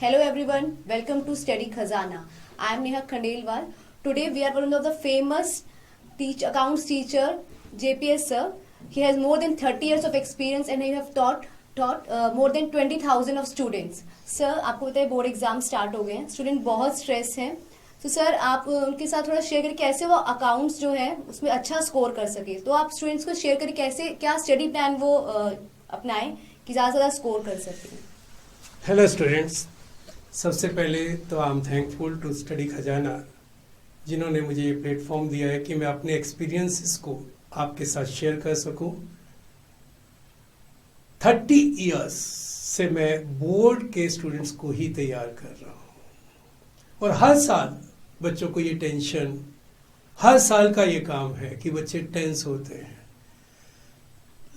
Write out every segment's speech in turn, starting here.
Hello everyone, welcome to Study Khazana. I am Neha Khandelwal. Today we are one of the famous accounts teacher, JPS sir. He has more than 30 years of experience and he have taught more than 20,000 of students. Sir, आपको पता है board exam start हो गए हैं, student बहुत stress हैं. तो sir आप उनके साथ थोड़ा शेयर करें कैसे वो अकाउंट्स जो है उसमें अच्छा स्कोर कर सके. तो आप स्टूडेंट्स को शेयर करें कैसे क्या स्टडी प्लान वो अपनाएं कि ज़्यादा से ज़्यादा स्कोर कर सकें. हेलो स्टूडेंट्स, सबसे पहले तो I am thankful to study Khajana जिन्होंने मुझे ये प्लेटफॉर्म दिया है कि मैं अपने एक्सपीरियंसेस को आपके साथ शेयर कर सकूं. 30 इयर्स से मैं बोर्ड के स्टूडेंट्स को ही तैयार कर रहा हूं और हर साल बच्चों को ये टेंशन, हर साल का ये काम है कि बच्चे टेंस होते हैं.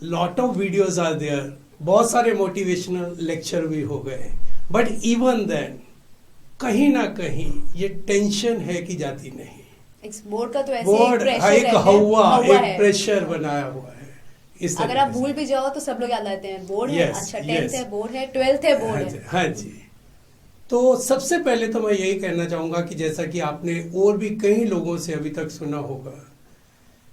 Lot of videos are there, बहुत सारे मोटिवेशनल लेक्चर भी हो गए, बट इवन देन कहीं ना कहीं ये टेंशन है कि जाती नहीं. बोर्ड का तो ऐसे बोर्ड एक हवा एक प्रेशर बनाया हुआ है. इस अगर आप भूल भी जाओ तो सब लोग याद आते हैं बोर्ड है, अच्छा 10th है बोर्ड है, 12th है बोर्ड है. हाँ जी. तो सबसे पहले तो मैं यही कहना चाहूंगा कि जैसा कि आपने और भी कई लोगों से अभी तक सुना होगा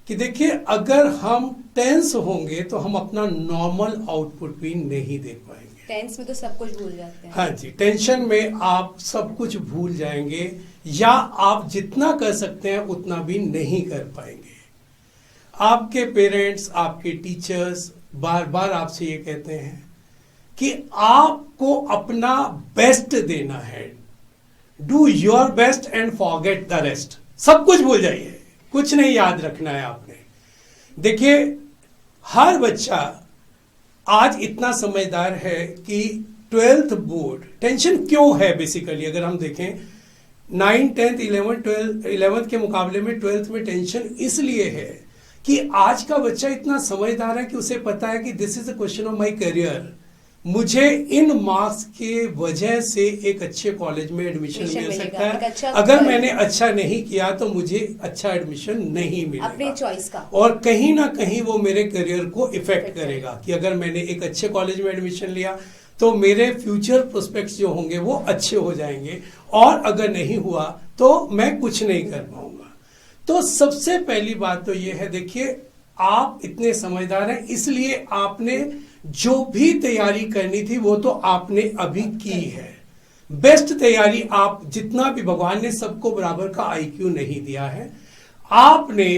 कि देखिए अगर हम टेंस होंगे तो हम अपना नॉर्मल आउटपुट भी नहीं दे पाएंगे. टेंस में तो सब कुछ भूल जाते हैं. हाँ जी, टेंशन में आप सब कुछ भूल जाएंगे या आप जितना कर सकते हैं उतना भी नहीं कर पाएंगे. आपके पेरेंट्स, आपके टीचर्स बार बार आपसे ये कहते हैं कि आपको अपना बेस्ट देना है. Do your best and forget the rest. सब कुछ भूल जाइए, कुछ नहीं याद रखना है आपने. देखिए हर बच्चा आज इतना समझदार है कि 12th बोर्ड टेंशन क्यों है. बेसिकली अगर हम देखें 9, 10th, 11th, 12th, 11th के मुकाबले में 12th में टेंशन इसलिए है कि आज का बच्चा इतना समझदार है कि उसे पता है कि this is a question of my career. मुझे इन मार्क्स के वजह से एक अच्छे कॉलेज में एडमिशन मिल सकता है. अगर मैंने अच्छा नहीं किया तो मुझे अच्छा एडमिशन नहीं मिलेगा अपने चॉइस का, और कहीं ना कहीं वो मेरे करियर को इफेक्ट करेगा कि अगर मैंने एक अच्छे कॉलेज में एडमिशन लिया तो मेरे फ्यूचर प्रोस्पेक्ट्स जो होंगे वो अच्छे हो जाएंगे, और अगर नहीं हुआ तो मैं कुछ नहीं कर पाऊंगा. तो सबसे पहली बात तो ये है, देखिए आप इतने समझदार हैं इसलिए आपने जो भी तैयारी करनी थी वो तो आपने अभी की है. बेस्ट तैयारी आप जितना भी, भगवान ने सबको बराबर का आईक्यू नहीं दिया है. आपने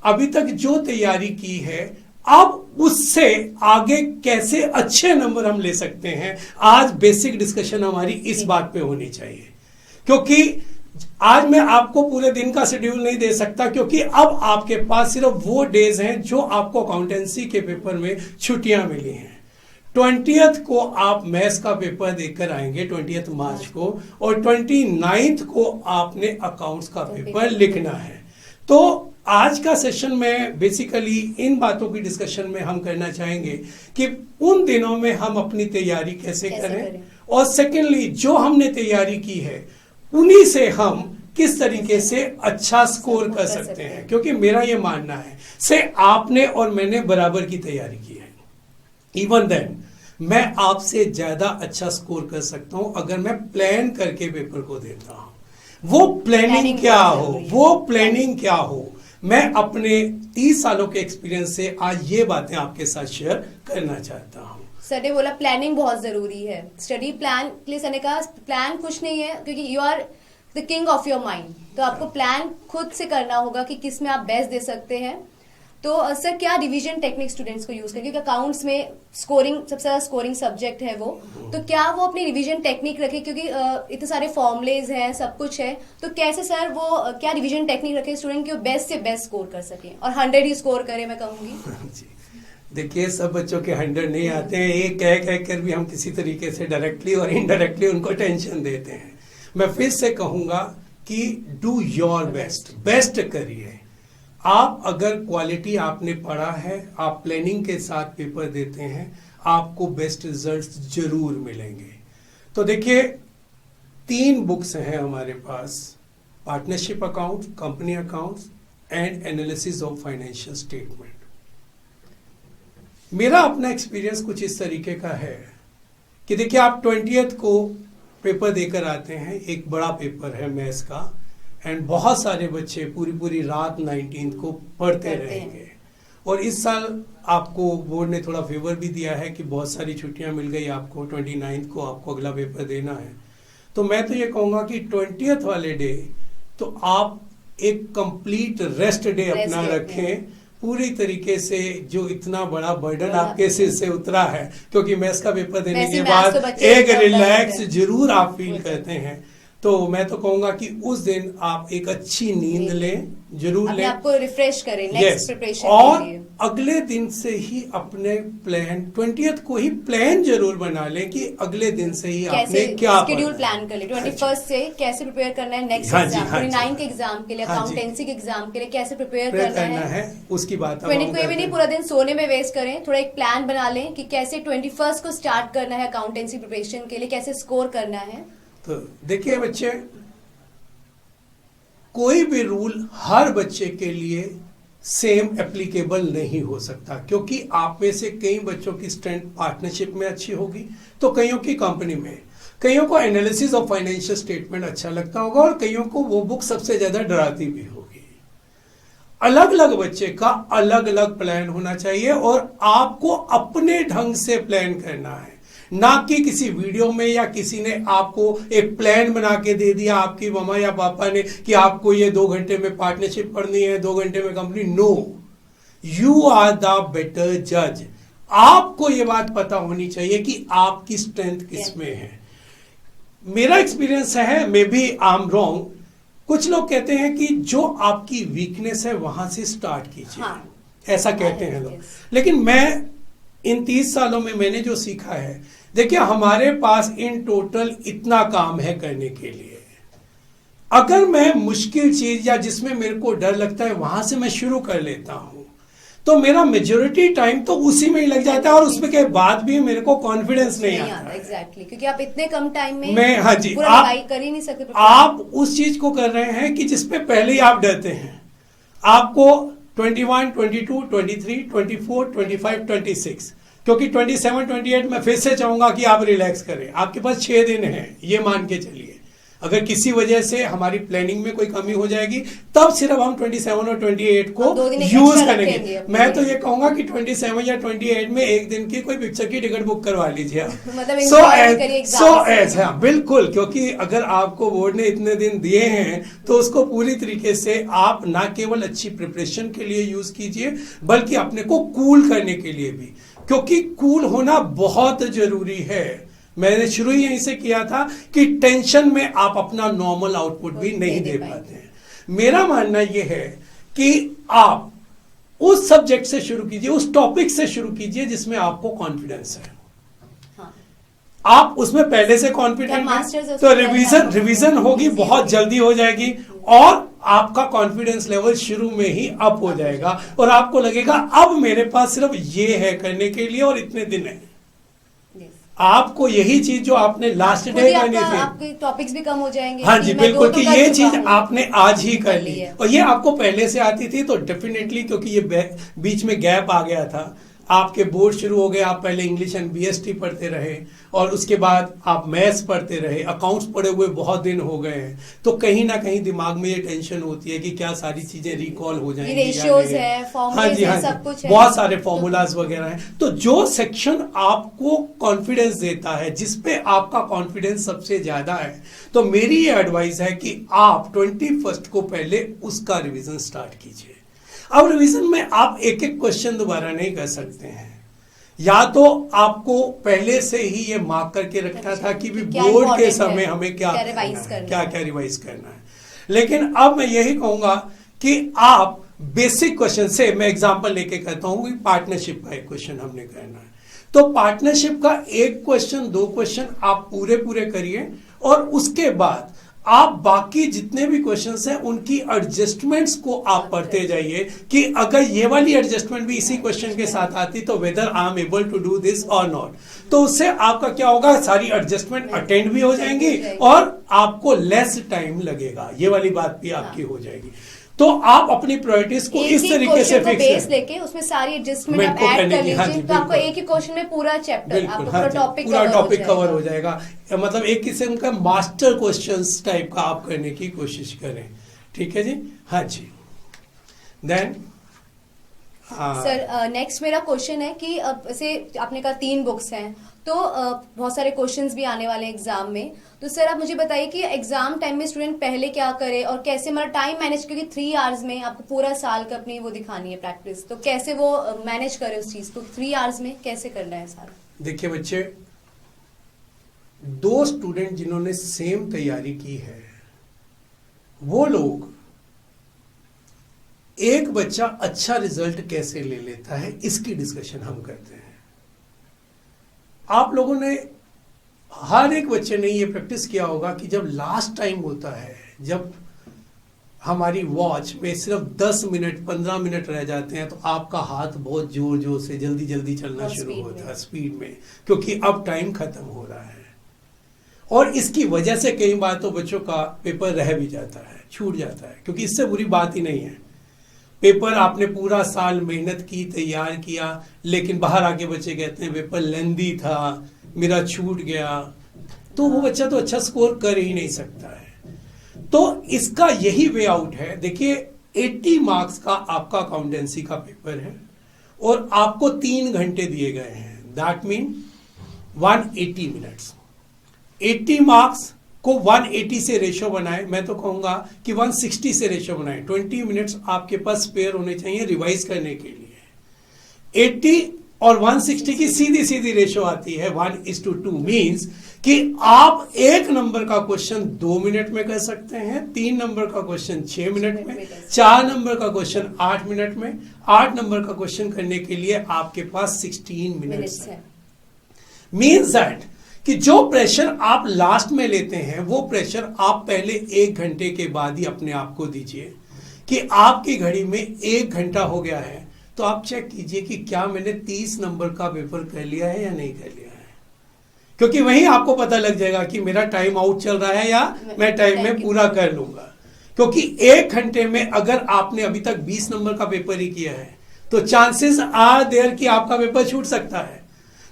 अभी तक जो तैयारी की है अब उससे आगे कैसे अच्छे नंबर हम ले सकते हैं, आज बेसिक डिस्कशन हमारी इस बात पे होनी चाहिए. क्योंकि आज मैं आपको पूरे दिन का शेड्यूल नहीं दे सकता क्योंकि अब आपके पास सिर्फ वो डेज हैं जो आपको अकाउंटेंसी के पेपर में छुट्टियां मिली हैं. 20th को आप मैथ्स का पेपर देकर आएंगे 20th मार्च को, और 29th को आपने अकाउंट्स का पेपर लिखना है. तो आज का सेशन में बेसिकली इन बातों की डिस्कशन में हम करना चाहेंगे कि उन दिनों में हम अपनी तैयारी कैसे करें, और सेकेंडली जो हमने तैयारी की है उन्हीं से हम किस तरीके से अच्छा स्कोर कर सकते हैं. क्योंकि मेरा ये मानना है से आपने और मैंने बराबर की तैयारी की है. इवन देन मैं आपसे ज्यादा अच्छा स्कोर कर सकता हूं अगर मैं प्लान करके पेपर को देता हूं. वो प्लानिंग क्या हो, वो प्लानिंग क्या हो, मैं अपने 30 सालों के एक्सपीरियंस से आज ये बातें आपके साथ शेयर करना चाहता हूं. सर ने बोला प्लानिंग बहुत जरूरी है. स्टडी प्लान के लिए सर ने कहा प्लान कुछ नहीं है क्योंकि you are the king of your mind. तो आपको प्लान खुद से करना होगा कि किस में आप बेस्ट दे सकते हैं. तो सर क्या रिवीजन टेक्निक स्टूडेंट्स को यूज करें, क्योंकि अकाउंट्स में स्कोरिंग सबसे ज्यादा स्कोरिंग सब्जेक्ट है वो, तो क्या वो अपनी रिवीजन टेक्निक रखे क्योंकि इतने सारे फॉर्मुलेज हैं, सब कुछ है. तो कैसे सर वो क्या रिवीजन टेक्निक रखे स्टूडेंट की बेस्ट से बेस्ट स्कोर कर सके और 100 ही स्कोर करे मैं कहूंगी. देखिए सब बच्चों के 100 नहीं आते हैं. एक कह कर भी हम किसी तरीके से डायरेक्टली और इनडायरेक्टली उनको टेंशन देते हैं. मैं फिर से कहूंगा कि डू योर बेस्ट, बेस्ट करिए. आप अगर क्वालिटी आपने पढ़ा है, आप प्लानिंग के साथ पेपर देते हैं, आपको बेस्ट रिजल्ट्स जरूर मिलेंगे. तो देखिए 3 बुक्स हैं हमारे पास, partnership account, company accounts and analysis of financial statement. मेरा अपना एक्सपीरियंस कुछ इस तरीके का है कि देखिए आप 20th को पेपर देकर आते हैं, एक बड़ा पेपर है मैथ्स का, एंड बहुत सारे बच्चे पूरी पूरी रात 19 को पढ़ते रहेंगे। और इस साल आपको बोर्ड ने थोड़ा फेवर भी दिया है कि बहुत सारी छुट्टियां मिल गई आपको, 29 को आपको अगला पेपर देना है। तो मैं तो ये कहूँगा कि 20th वाले डे तो आप एक कंप्लीट रेस्ट डे अपना रखें, पूरी तरीके से जो इतना बड़ा बर्डन आपके सिर से उतरा है, क्योंकि मैथ्स का पेपर देने के बाद एक रिलैक्स जरूर आप फील करते हैं। तो मैं तो कहूंगा कि उस दिन आप एक अच्छी नींद लें, जरूर लें, आपको रिफ्रेश करें नेक्स्ट प्रिपरेशन और के लिए। अगले दिन से ही अपने प्लान 20th को ही प्लान जरूर बना लें कि अगले दिन से ही आपने क्या शेड्यूल प्लान कर ले। 21st से कैसे प्रिपेयर करना है नेक्स्ट एग्जाम, 29 के एग्जाम के लिए, अकाउंटेंसी के एग्जाम के लिए कैसे प्रिपेयर करना है उसकी बात। 20 को भी नहीं पूरा दिन सोने में वेस्ट करें, थोड़ा एक प्लान बना लें कि कैसे 21st को स्टार्ट करना है अकाउंटेंसी प्रिपरेशन के लिए, कैसे स्कोर करना है। तो देखिए बच्चे, कोई भी रूल हर बच्चे के लिए सेम एप्लीकेबल नहीं हो सकता, क्योंकि आप में से कई बच्चों की स्ट्रेंथ पार्टनरशिप में अच्छी होगी, तो कईयों की कंपनी में, कईयों को एनालिसिस ऑफ फाइनेंशियल स्टेटमेंट अच्छा लगता होगा, और कईयों को वो बुक सबसे ज्यादा डराती भी होगी। अलग अलग बच्चे का अलग अलग प्लान होना चाहिए, और आपको अपने ढंग से प्लान करना है, ना कि किसी वीडियो में या किसी ने आपको एक प्लान बना के दे दिया, आपकी मम्मा या पापा ने, कि आपको ये 2 घंटे में पार्टनरशिप पढ़नी है, 2 घंटे में company. No, you are the better जज। आपको ये बात पता होनी चाहिए कि आपकी स्ट्रेंथ किसमें है। मेरा एक्सपीरियंस है, maybe I am wrong, कुछ लोग कहते हैं कि जो आपकी वीकनेस है वहां से स्टार्ट कीजिए, ऐसा कहते हैं लोग। लेकिन मैं इन 30 सालों में मैंने जो सीखा है, देखिए हमारे पास इन टोटल इतना काम है करने के लिए। अगर मैं मुश्किल चीज या जिसमें मेरे को डर लगता है वहां से मैं शुरू कर लेता हूं, तो मेरा मेजोरिटी टाइम तो उसी में ही लग जाता है, और उसमें के बाद भी मेरे को कॉन्फिडेंस नहीं आता। एग्जैक्टली, क्योंकि आप इतने कम टाइम में हाँ जी, आप कर ही नहीं सकते। आप उस चीज को कर रहे हैं कि जिसपे पहले ही आप डरते हैं। आपको 21, 22, 23, 24, 25, 26, क्योंकि 27, 28 में फिर से चाहूंगा कि आप रिलैक्स करें। आपके पास 6 दिन हैं, ये मान के चलिए। अगर किसी वजह से हमारी प्लानिंग में कोई कमी हो जाएगी, तब सिर्फ हम 27 और 28 को यूज करेंगे। मैं तो ये कहूंगा कि 27 या 28 में एक दिन की कोई पिक्चर की टिकट बुक करवा लीजिए आप। हाँ, बिल्कुल, क्योंकि अगर आपको बोर्ड ने इतने दिन दिए हैं तो उसको पूरी तरीके से आप ना केवल अच्छी प्रिपरेशन के लिए यूज कीजिए, बल्कि अपने को कूल करने के लिए भी, क्योंकि कूल होना बहुत जरूरी है। मैंने शुरू ही यहीं से किया था कि टेंशन में आप अपना नॉर्मल आउटपुट भी नहीं दे पाते हैं। मेरा मानना यह है कि आप उस सब्जेक्ट से शुरू कीजिए, उस टॉपिक से शुरू कीजिए जिसमें आपको कॉन्फिडेंस है। आप उसमें पहले से कॉन्फिडेंट हैं तो रिवीजन होगी, बहुत जल्दी हो जाएगी, और आपका कॉन्फिडेंस लेवल शुरू में ही अप हो जाएगा, और आपको लगेगा अब मेरे पास सिर्फ ये है करने के लिए और इतने दिन है। आपको यही चीज जो आपने लास्ट डे करनी थी, आपके टॉपिक्स भी कम हो जाएंगे। हाँ जी, बिल्कुल, कि ये चीज आपने आज ही कर ली, और ये आपको पहले से आती थी तो डेफिनेटली, क्योंकि ये बीच में गैप आ गया था, आपके बोर्ड शुरू हो गए, आप पहले इंग्लिश एंड बीएसटी पढ़ते रहे, और उसके बाद आप मैथ्स पढ़ते रहे, अकाउंट्स पढ़े हुए बहुत दिन हो गए हैं, तो कहीं ना कहीं दिमाग में ये टेंशन होती है कि क्या सारी चीजें रिकॉल हो जाएंगी, रेशियोज है, हाँ जी, सब कुछ है, बहुत सारे फॉर्मूलाज वगैरह हैं। तो जो सेक्शन आपको कॉन्फिडेंस देता है, जिसपे आपका कॉन्फिडेंस सबसे ज्यादा है, तो मेरी ये एडवाइस है कि आप 21st को पहले उसका रिविजन स्टार्ट कीजिए। अब रिवीजन में आप एक एक क्वेश्चन दोबारा नहीं कर सकते हैं, या तो आपको पहले से ही ये मार्क करके रखना था कि भी बोर्ड के समय हमें क्या रिवाइज करना है। लेकिन अब मैं यही कहूंगा कि आप बेसिक क्वेश्चन से, मैं एग्जांपल लेके कहता हूं कि पार्टनरशिप का एक क्वेश्चन हमने करना है, तो पार्टनरशिप का एक क्वेश्चन, 2 क्वेश्चन आप पूरे करिए, और उसके बाद आप बाकी जितने भी क्वेश्चंस हैं उनकी एडजस्टमेंट्स को आप पढ़ते जाइए, कि अगर ये वाली एडजस्टमेंट भी इसी क्वेश्चन के साथ आती तो whether I am able to do this और नॉट। तो उससे आपका क्या होगा, सारी एडजस्टमेंट अटेंड भी हो जाएंगी और आपको लेस टाइम लगेगा, ये वाली बात भी आपकी हो जाएगी। तो आप अपनी प्रायोरिटीज को इस तरीके से फिक्स बेस लेके उसमें सारी एडजस्टमेंट आप ऐड कर लीजिए, तो आपको एक ही क्वेश्चन में पूरा चैप्टर, आपको पूरा टॉपिक कवर हो जाएगा। मतलब एक किस्म का मास्टर क्वेश्चंस टाइप का आप करने की कोशिश करें। ठीक है जी, हाँ जी। देन सर नेक्स्ट मेरा क्वेश्चन है कि अब ऐसे आपने कहा 3 बुक्स हैं, तो बहुत सारे क्वेश्चंस भी आने वाले हैं एग्जाम में, तो सर आप मुझे बताइए कि एग्जाम टाइम में स्टूडेंट पहले क्या करे और कैसे मतलब टाइम मैनेज, क्योंकि 3 आवर्स में आपको पूरा साल का अपनी वो दिखानी है प्रैक्टिस, तो कैसे वो मैनेज करे उस चीज को 3 आवर्स में कैसे करना है सारा? देखिए बच्चे, 2 स्टूडेंट जिन्होंने सेम तैयारी की है, वो लोग, एक बच्चा अच्छा रिजल्ट कैसे ले लेता है इसकी डिस्कशन हम करते हैं। आप लोगों ने, हर एक बच्चे ने ये प्रैक्टिस किया होगा कि जब लास्ट टाइम होता है, जब हमारी वॉच में सिर्फ 10 मिनट 15 मिनट रह जाते हैं, तो आपका हाथ बहुत जोर जोर से जल्दी जल्दी चलना शुरू होता है, स्पीड में, क्योंकि अब टाइम खत्म हो रहा है। और इसकी वजह से कई बार तो बच्चों का पेपर रह भी जाता है, छूट जाता है, क्योंकि इससे बुरी बात ही नहीं है। पेपर आपने पूरा साल मेहनत की, तैयार किया, लेकिन बाहर आके बच्चे कहते हैं पेपर लेंदी था, मेरा छूट गया, तो वो बच्चा तो अच्छा स्कोर कर ही नहीं सकता है। तो इसका यही वे आउट है। देखिए 80 मार्क्स का आपका अकाउंटेंसी का पेपर है और आपको 3 घंटे दिए गए हैं, दैट मीन 180 मिनट्स। 80 मार्क्स को 180 से रेशो बनाए, मैं तो कहूंगा कि 160 से रेशो बनाए। 20 मिनट्स आपके पास स्पेयर होने चाहिए रिवाइज करने के लिए। 80 और 160 की सीधी सीधी रेशो आती है 1:2, मींस कि आप 1 नंबर का क्वेश्चन 2 मिनट में कर सकते हैं, 3 नंबर का क्वेश्चन 6 मिनट में, 4 नंबर का क्वेश्चन 8 मिनट में, 8 नंबर का क्वेश्चन करने के लिए आपके पास 16 मिनट्स है। मींस दैट कि जो प्रेशर आप लास्ट में लेते हैं, वो प्रेशर आप पहले 1 घंटे के बाद ही अपने आप को दीजिए कि आपकी घड़ी में 1 घंटा हो गया है, तो आप चेक कीजिए कि क्या मैंने 30 नंबर का पेपर कर लिया है या नहीं कर लिया है, क्योंकि वहीं आपको पता लग जाएगा कि मेरा टाइम आउट चल रहा है या मैं टाइम में पूरा कर लूंगा। क्योंकि 1 घंटे में अगर आपने अभी तक 20 नंबर का पेपर ही किया है, तो चांसेस आर देयर कि आपका पेपर छूट सकता है।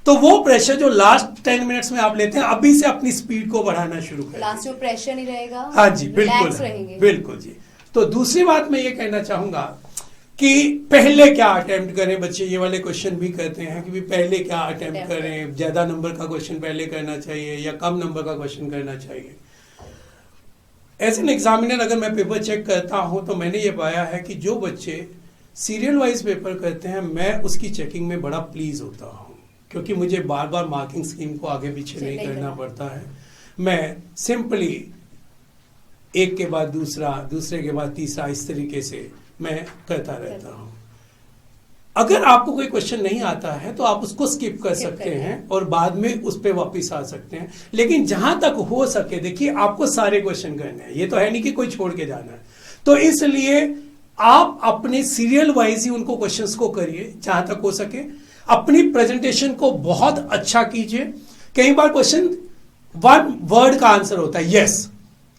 तो वो प्रेशर जो लास्ट 10 मिनट्स में आप लेते हैं, अभी से अपनी स्पीड को बढ़ाना शुरू करें। लास्ट में प्रेशर नहीं रहेगा, हाँ जी, बिल्कुल रहेंगे। बिल्कुल जी। तो दूसरी बात मैं ये कहना चाहूंगा कि पहले क्या अटेम्प्ट करें। बच्चे ये वाले क्वेश्चन भी करते हैं कि पहले क्या अटेम्प्ट करें, ज्यादा नंबर का क्वेश्चन पहले करना चाहिए या कम नंबर का क्वेश्चन करना चाहिए। एज एन एग्जामिनर अगर मैं पेपर चेक करता हूं, तो मैंने ये पाया है कि जो बच्चे सीरियल वाइज पेपर करते हैं, मैं उसकी चेकिंग में बड़ा प्लीज होता हूं, क्योंकि मुझे बार बार मार्किंग स्कीम को आगे पीछे नहीं करना पड़ता है। मैं सिंपली एक के बाद दूसरा, दूसरे के बाद तीसरा, इस तरीके से मैं करता रहता हूं। अगर आपको कोई क्वेश्चन नहीं आता है तो आप उसको स्किप कर सकते हैं और बाद में उस पर वापस आ सकते हैं, लेकिन जहां तक हो सके, देखिए आपको सारे क्वेश्चन करने हैं, ये तो है नहीं कि कोई छोड़ के जाना है। तो इसलिए आप अपने सीरियल वाइज ही उनको क्वेश्चंस को करिए जहां तक हो सके। अपनी प्रेजेंटेशन को बहुत अच्छा कीजिए। कई बार क्वेश्चन 1 वर्ड का आंसर होता है, yes,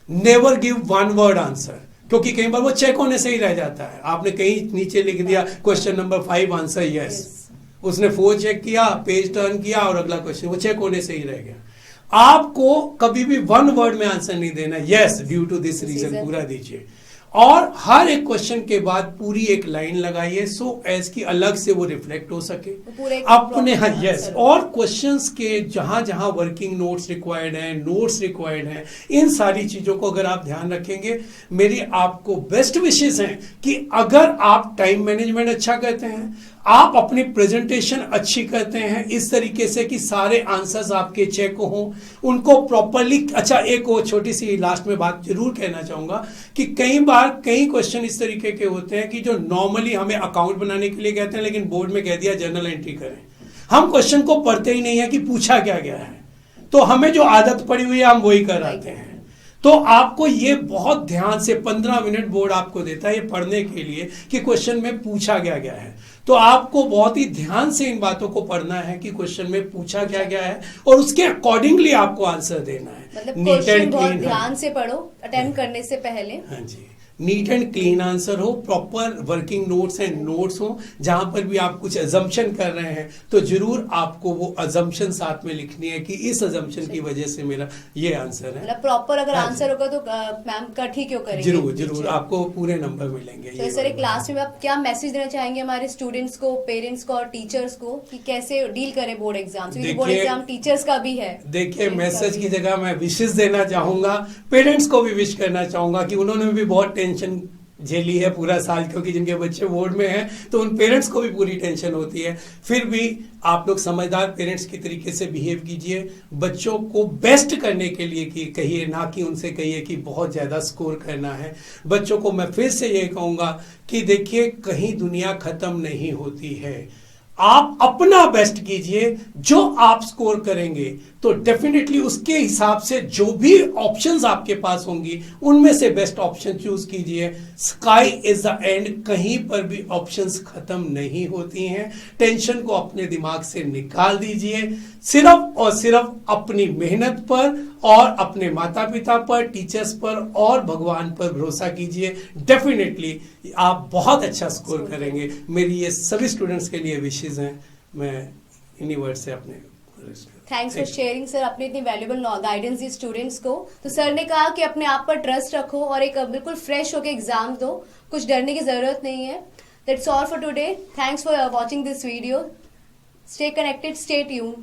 never give 1 word answer, क्योंकि कई बार वो चेक होने से ही रह जाता है। आपने कहीं नीचे लिख दिया क्वेश्चन नंबर 5 आंसर यस, उसने 4 चेक किया, पेज टर्न किया और अगला क्वेश्चन वो चेक होने से ही रह गया। आपको कभी भी 1 वर्ड में आंसर नहीं देना, yes due to this reason पूरा दीजिए। और हर एक क्वेश्चन के बाद पूरी एक लाइन लगाइए, सो एज की अलग से वो रिफ्लेक्ट हो सके अपने। हाँ यस, और क्वेश्चंस के जहां जहां वर्किंग नोट्स रिक्वायर्ड हैं, नोट्स रिक्वायर्ड हैं, इन सारी चीजों को अगर आप ध्यान रखेंगे, मेरी आपको बेस्ट विशेष हैं कि अगर आप टाइम मैनेजमेंट अच्छा करते हैं, आप अपनी प्रेजेंटेशन अच्छी करते हैं इस तरीके से कि सारे आंसर्स आपके चेक हों, उनको प्रॉपरली। अच्छा, एक और छोटी सी लास्ट में बात जरूर कहना चाहूंगा कि कई बार कई क्वेश्चन इस तरीके के होते हैं कि जो नॉर्मली हमें अकाउंट बनाने के लिए कहते हैं, लेकिन बोर्ड में कह दिया जर्नल एंट्री करें। हम क्वेश्चन को पढ़ते ही नहीं है कि पूछा क्या गया है, तो हमें जो आदत पड़ी हुई है हम वही कर आते हैं। तो आपको ये बहुत ध्यान से 15 मिनट बोर्ड आपको देता है ये पढ़ने के लिए कि क्वेश्चन में पूछा क्या गया है। तो आपको बहुत ही ध्यान से इन बातों को पढ़ना है कि क्वेश्चन में पूछा क्या गया है और उसके अकॉर्डिंगली आपको आंसर देना है। मतलब क्वेश्चन बहुत ध्यान से पढ़ो अटेम्प्ट करने से पहले। हाँ जी, नीट एंड क्लीन आंसर हो, proper working notes and notes हो। जहां पर भी आप कुछ अजम्पशन कर रहे हैं तो जरूर आपको वो अजम्पशन साथ में लिखनी है कि इस अजम्पशन की वजह से मेरा ये आंसर है। मतलब प्रॉपर अगर हाँ जी। आंसर होगा तो मैम का ठीक क्यों करेंगे? जरूर जरूर आपको पूरे नंबर मिलेंगे। तो सर एक क्लास में आप क्या मैसेज देना चाहेंगे हमारे स्टूडेंट्स को, पेरेंट्स को और टीचर्स को कि कैसे डील करें बोर्ड एग्जाम से? क्योंकि बोर्ड देखिए- एग्जाम टीचर्स का भी है। देखिए, Parents मैसेज का की भी। जगह मैं विशेष देना चाहूंगा, पेरेंट्स को भी विश करना चाहूंगा कि उन्होंने भी बहुत टेंशन झेली है पूरा साल, क्योंकि जिनके बच्चे बोर्ड में हैं तो उन पेरेंट्स को भी पूरी टेंशन होती है। फिर भी आप लोग समझदार पेरेंट्स की तरीके से बिहेव कीजिए, बच्चों को बेस्ट करने के लिए कि कहिए, ना कि उनसे कहिए कि बहुत ज्यादा स्कोर करना है। बच्चों को मैं फिर से ये कहूंगा कि देखिए, कहीं दुनिया खत्म नहीं होती है, आप अपना बेस्ट कीजिए। जो आप स्कोर करेंगे तो डेफिनेटली उसके हिसाब से जो भी ऑप्शंस आपके पास होंगी उनमें से बेस्ट ऑप्शन चूज कीजिए। स्काई इज द एंड, कहीं पर भी ऑप्शंस खत्म नहीं होती हैं। टेंशन को अपने दिमाग से निकाल दीजिए, सिर्फ और सिर्फ अपनी मेहनत पर और अपने माता पिता पर, टीचर्स पर और भगवान पर भरोसा कीजिए। डेफिनेटली आप बहुत अच्छा स्कोर करेंगे। मेरी ये सभी स्टूडेंट्स के लिए विशेष हैं। मैं इन्हीं वर्ड से अपने थैंक्स फॉर शेयरिंग सर, अपनी इतनी वैल्यूबल गाइडेंस दी स्टूडेंट्स को। तो सर ने कहा कि अपने आप पर ट्रस्ट रखो और एक बिल्कुल फ्रेश होकर एग्जाम दो, कुछ डरने की जरूरत नहीं है। That's all for today. Thanks for watching this video. Stay connected, stay tuned.